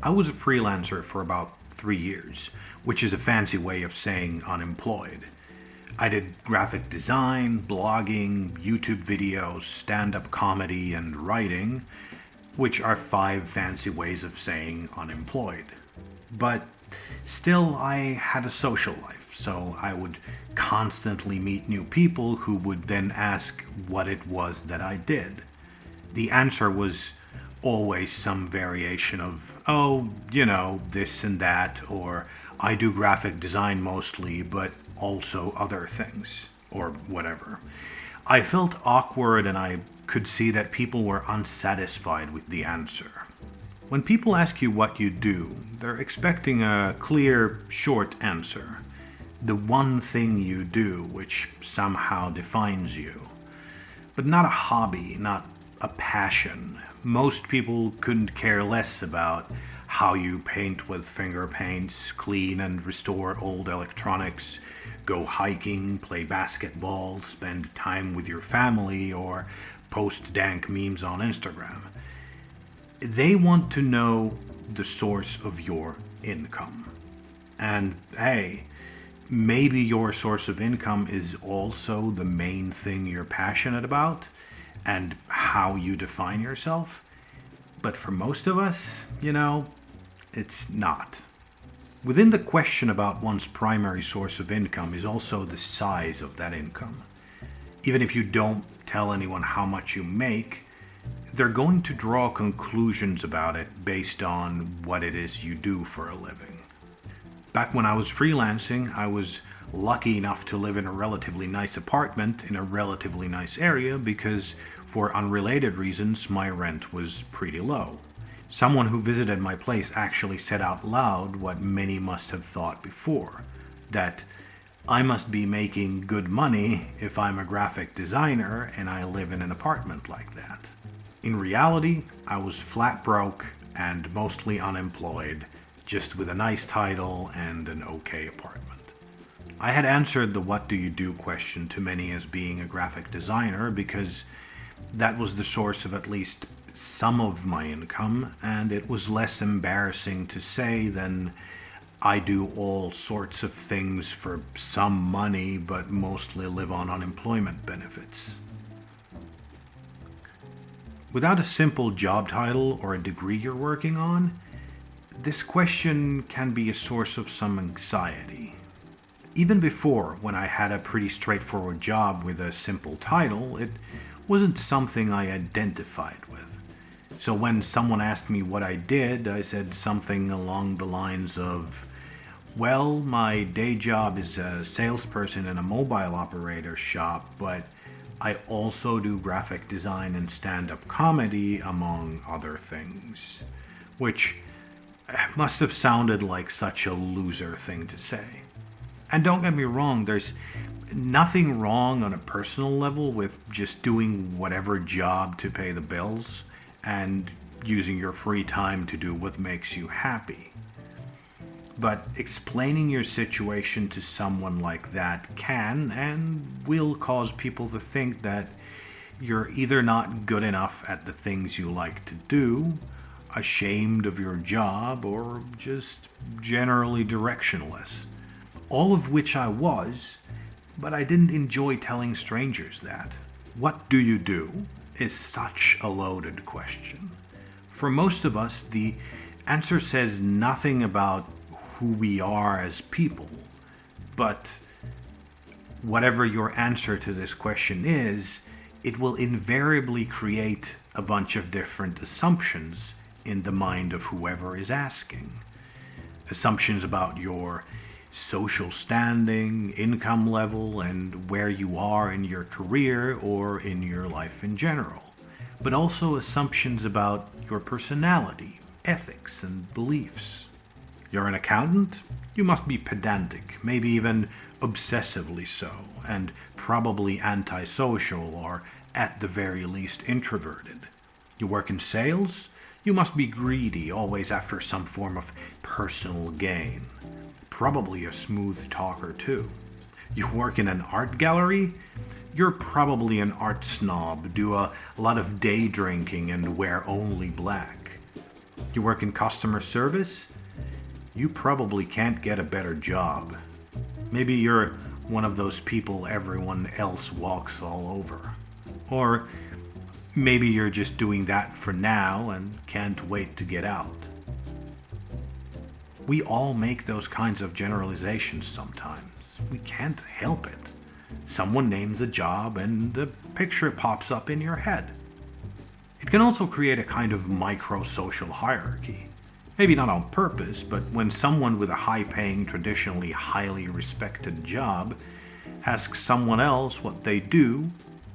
I was a freelancer for about 3 years, which is a fancy way of saying unemployed. I did graphic design, blogging, YouTube videos, stand up comedy, and writing, which are 5 fancy ways of saying unemployed. But still, I had a social life, so I would constantly meet new people who would then ask what it was that I did. The answer was always some variation of, oh, this and that, or I do graphic design mostly, but also other things, or whatever. I felt awkward and I could see that people were unsatisfied with the answer. When people ask you what you do, they're expecting a clear, short answer. The one thing you do which somehow defines you. But not a hobby, not a passion. Most people couldn't care less about how you paint with finger paints, clean and restore old electronics, go hiking, play basketball, spend time with your family, or post dank memes on Instagram. They want to know the source of your income. And hey, maybe your source of income is also the main thing you're passionate about and how you define yourself. But for most of us, it's not. Within the question about one's primary source of income is also the size of that income. Even if you don't tell anyone how much you make, they're going to draw conclusions about it based on what it is you do for a living. Back when I was freelancing, I was lucky enough to live in a relatively nice apartment in a relatively nice area because, for unrelated reasons, my rent was pretty low. Someone who visited my place actually said out loud what many must have thought before, that I must be making good money if I'm a graphic designer and I live in an apartment like that. In reality, I was flat broke and mostly unemployed, just with a nice title and an okay apartment. I had answered the what do you do question to many as being a graphic designer because that was the source of at least some of my income, and it was less embarrassing to say than I do all sorts of things for some money but mostly live on unemployment benefits. Without a simple job title or a degree you're working on, this question can be a source of some anxiety. Even before, when I had a pretty straightforward job with a simple title, it wasn't something I identified with. So when someone asked me what I did, I said something along the lines of, well, my day job is a salesperson in a mobile operator shop, but I also do graphic design and stand-up comedy, among other things. Which must have sounded like such a loser thing to say. And don't get me wrong, there's nothing wrong on a personal level with just doing whatever job to pay the bills and using your free time to do what makes you happy. But explaining your situation to someone like that can and will cause people to think that you're either not good enough at the things you like to do, ashamed of your job, or just generally directionless. All of which I was, but I didn't enjoy telling strangers that. What do you do is such a loaded question. For most of us, the answer says nothing about who we are as people, but whatever your answer to this question is, it will invariably create a bunch of different assumptions in the mind of whoever is asking. Assumptions about your social standing, income level, and where you are in your career or in your life in general. But also assumptions about your personality, ethics, and beliefs. You're an accountant? You must be pedantic, maybe even obsessively so, and probably antisocial or at the very least introverted. You work in sales? You must be greedy, always after some form of personal gain. Probably a smooth talker too. You work in an art gallery? You're probably an art snob, do a lot of day drinking and wear only black. You work in customer service? You probably can't get a better job. Maybe you're one of those people everyone else walks all over. Or maybe you're just doing that for now and can't wait to get out. We all make those kinds of generalizations sometimes. We can't help it. Someone names a job and a picture pops up in your head. It can also create a kind of micro-social hierarchy. Maybe not on purpose, but when someone with a high-paying, traditionally highly respected job asks someone else what they do,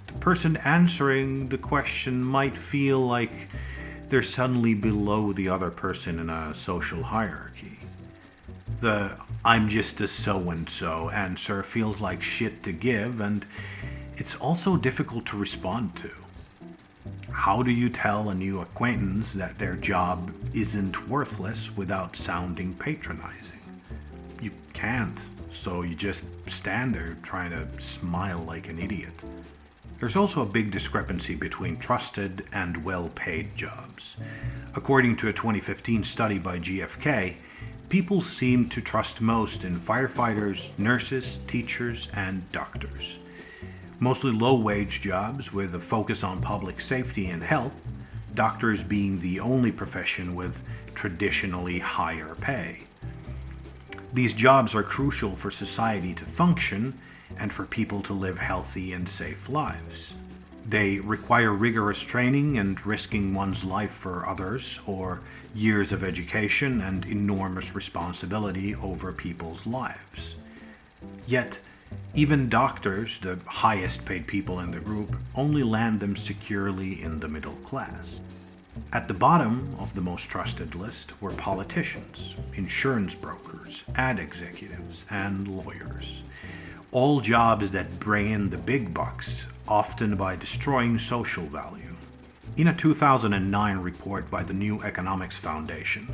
the person answering the question might feel like they're suddenly below the other person in a social hierarchy. The "I'm just a so-and-so" answer feels like shit to give, and it's also difficult to respond to. How do you tell a new acquaintance that their job isn't worthless without sounding patronizing? You can't, so you just stand there trying to smile like an idiot. There's also a big discrepancy between trusted and well-paid jobs. According to a 2015 study by GfK, people seem to trust most in firefighters, nurses, teachers, and doctors. Mostly low-wage jobs with a focus on public safety and health, doctors being the only profession with traditionally higher pay. These jobs are crucial for society to function and for people to live healthy and safe lives. They require rigorous training and risking one's life for others, or years of education and enormous responsibility over people's lives. Yet, even doctors, the highest paid people in the group, only land them securely in the middle class. At the bottom of the most trusted list were politicians, insurance brokers, ad executives, and lawyers. All jobs that bring in the big bucks, often by destroying social value. In a 2009 report by the New Economics Foundation,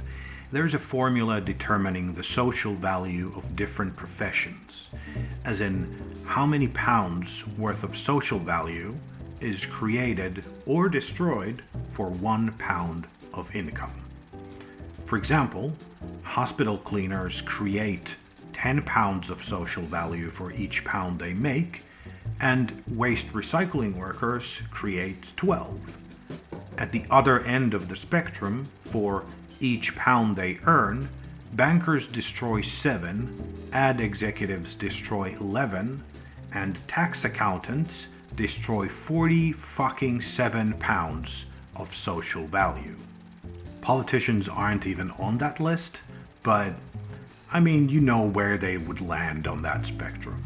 there's a formula determining the social value of different professions, as in how many pounds worth of social value is created or destroyed for 1 pound of income. For example, hospital cleaners create 10 pounds of social value for each pound they make, and waste recycling workers create 12. At the other end of the spectrum, for each pound they earn, bankers destroy 7, ad executives destroy 11, and tax accountants destroy 47 pounds of social value. Politicians aren't even on that list, but you know where they would land on that spectrum.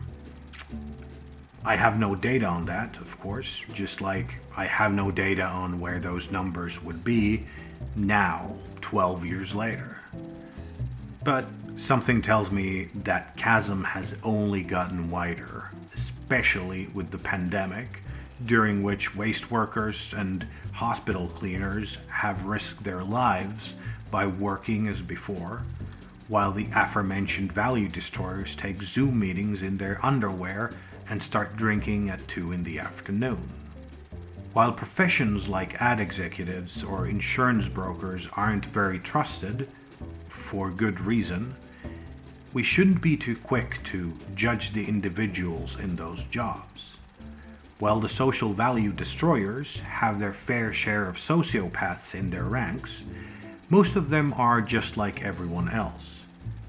I have no data on that, of course, just like I have no data on where those numbers would be now, 12 years later. But something tells me that chasm has only gotten wider, especially with the pandemic, during which waste workers and hospital cleaners have risked their lives by working as before, while the aforementioned value destroyers take Zoom meetings in their underwear and start drinking at 2 in the afternoon. While professions like ad executives or insurance brokers aren't very trusted, for good reason, we shouldn't be too quick to judge the individuals in those jobs. While the social value destroyers have their fair share of sociopaths in their ranks, most of them are just like everyone else,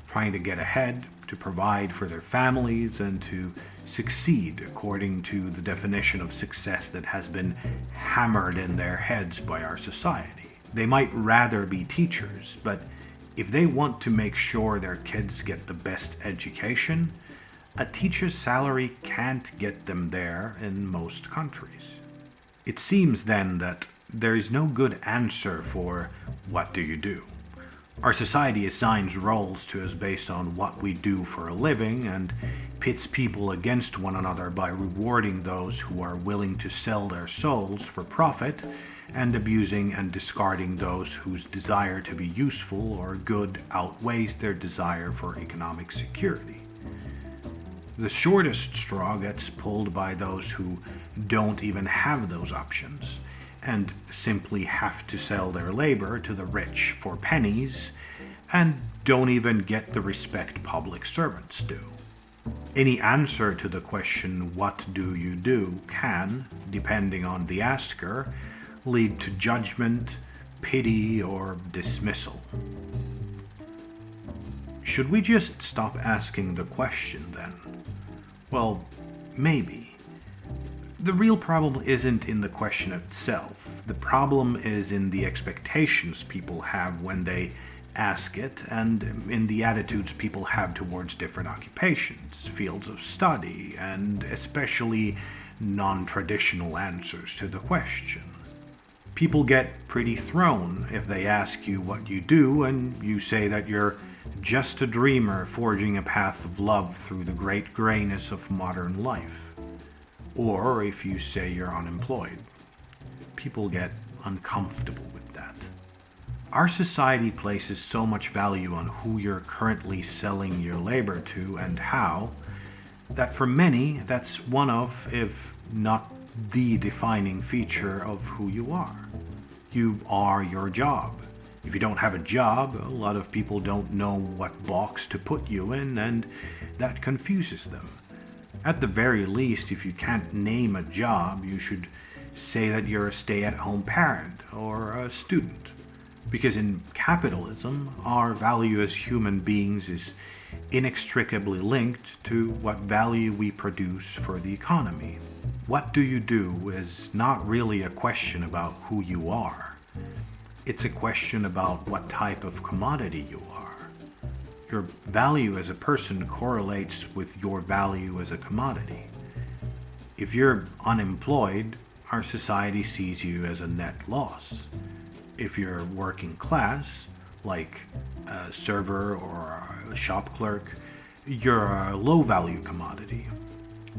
trying to get ahead, to provide for their families, and to succeed according to the definition of success that has been hammered in their heads by our society. They might rather be teachers, but if they want to make sure their kids get the best education, a teacher's salary can't get them there in most countries. It seems then that there is no good answer for what do you do. Our society assigns roles to us based on what we do for a living and pits people against one another by rewarding those who are willing to sell their souls for profit and abusing and discarding those whose desire to be useful or good outweighs their desire for economic security. The shortest straw gets pulled by those who don't even have those options, and simply have to sell their labor to the rich for pennies and don't even get the respect public servants do. Any answer to the question, "What do you do?" can, depending on the asker, lead to judgment, pity, or dismissal. Should we just stop asking the question then? Well, maybe. The real problem isn't in the question itself. The problem is in the expectations people have when they ask it, and in the attitudes people have towards different occupations, fields of study, and especially non-traditional answers to the question. People get pretty thrown if they ask you what you do and you say that you're just a dreamer forging a path of love through the great grayness of modern life. Or if you say you're unemployed. People get uncomfortable with that. Our society places so much value on who you're currently selling your labor to and how, that for many, that's one of, if not the defining feature of who you are. You are your job. If you don't have a job, a lot of people don't know what box to put you in, and that confuses them. At the very least, if you can't name a job, you should say that you're a stay-at-home parent or a student. Because in capitalism, our value as human beings is inextricably linked to what value we produce for the economy. What do you do is not really a question about who you are. It's a question about what type of commodity you are. Your value as a person correlates with your value as a commodity. If you're unemployed, our society sees you as a net loss. If you're working class, like a server or a shop clerk, you're a low-value commodity.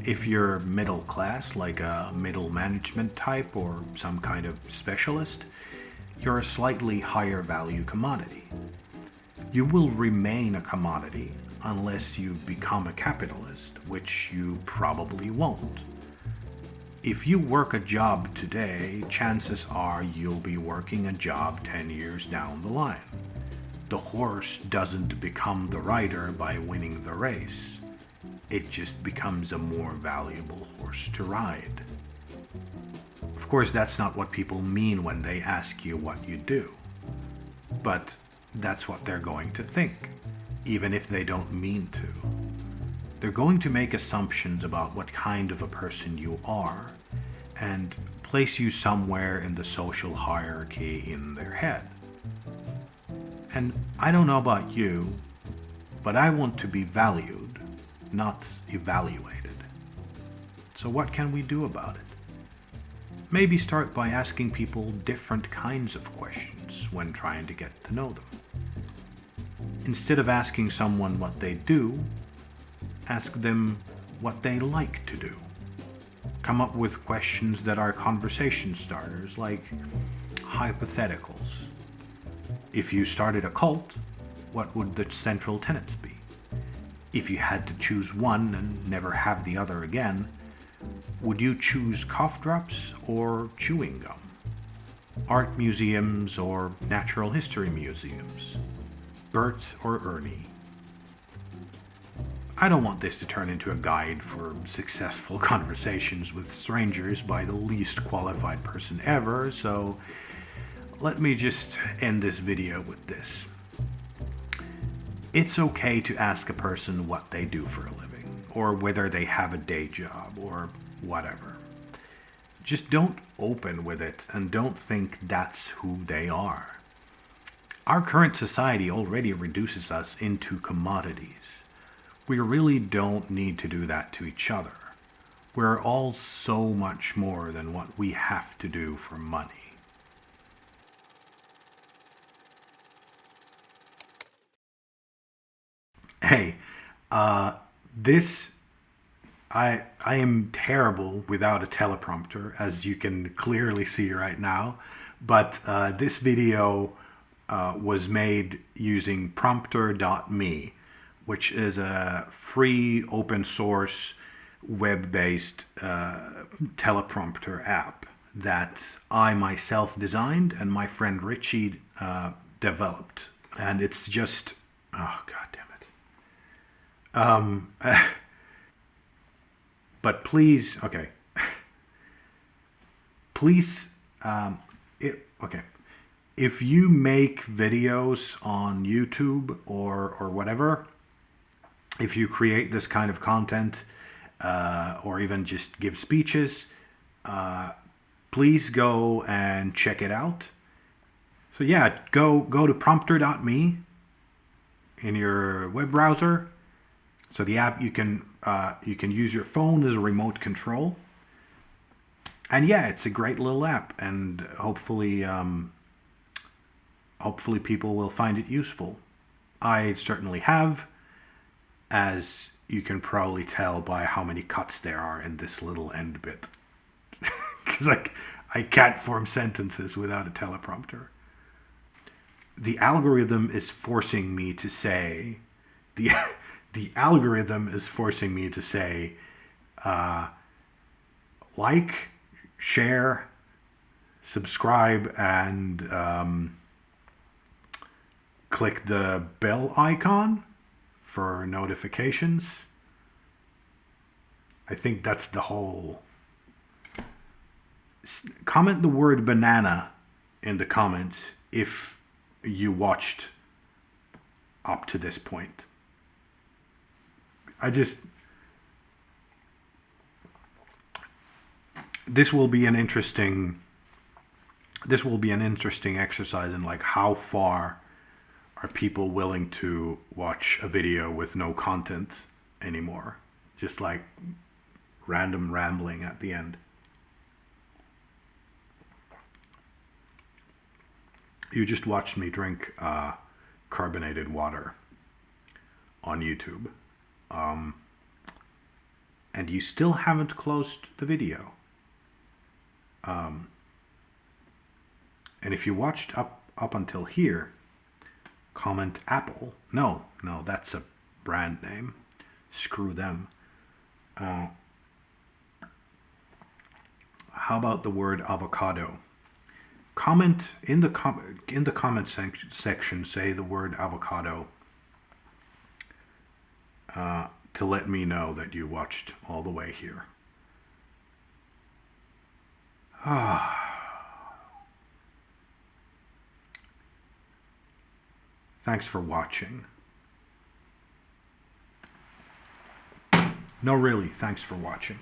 If you're middle class, like a middle management type or some kind of specialist, you're a slightly higher value commodity. You will remain a commodity unless you become a capitalist, which you probably won't. If you work a job today, chances are you'll be working a job 10 years down the line. The horse doesn't become the rider by winning the race. It just becomes a more valuable horse to ride. Of course, that's not what people mean when they ask you what you do. But that's what they're going to think, even if they don't mean to. They're going to make assumptions about what kind of a person you are and place you somewhere in the social hierarchy in their head. And I don't know about you, but I want to be valued, not evaluated. So what can we do about it? Maybe start by asking people different kinds of questions when trying to get to know them. Instead of asking someone what they do, ask them what they like to do. Come up with questions that are conversation starters, like hypotheticals. If you started a cult, what would the central tenets be? If you had to choose one and never have the other again, would you choose cough drops or chewing gum? Art museums or natural history museums? Bert or Ernie? I don't want this to turn into a guide for successful conversations with strangers by the least qualified person ever, so let me just end this video with this. It's okay to ask a person what they do for a living, or whether they have a day job, or whatever. Just don't open with it and don't think that's who they are. Our current society already reduces us into commodities. We really don't need to do that to each other. We're all so much more than what we have to do for money. Hey, I am terrible without a teleprompter, as you can clearly see right now, but this video was made using prompter.me, which is a free open source web-based teleprompter app that I myself designed and my friend Richie developed. And it's just, oh, god damn it. But please, okay. Please, okay. If you make videos on YouTube or whatever, if you create this kind of content, or even just give speeches, please go and check it out. So yeah, go to prompter.me in your web browser. So the app, you can use your phone as a remote control. And yeah, it's a great little app, and hopefully people will find it useful. I certainly have, as you can probably tell by how many cuts there are in this little end bit. Because I can't form sentences without a teleprompter. The algorithm is forcing me to say, the algorithm is forcing me to say, like, share, subscribe, and click the bell icon for notifications. I think that's the whole. Comment the word banana in the comments if you watched up to this point. This will be an interesting exercise in like how far are people willing to watch a video with no content anymore, just like random rambling at the end. You just watched me drink carbonated water on YouTube, and you still haven't closed the video. And if you watched up until here, comment Apple. No, that's a brand name. Screw them. How about the word avocado? Comment in the comment section. Say the word avocado to let me know that you watched all the way here. Thanks for watching. No, really, thanks for watching.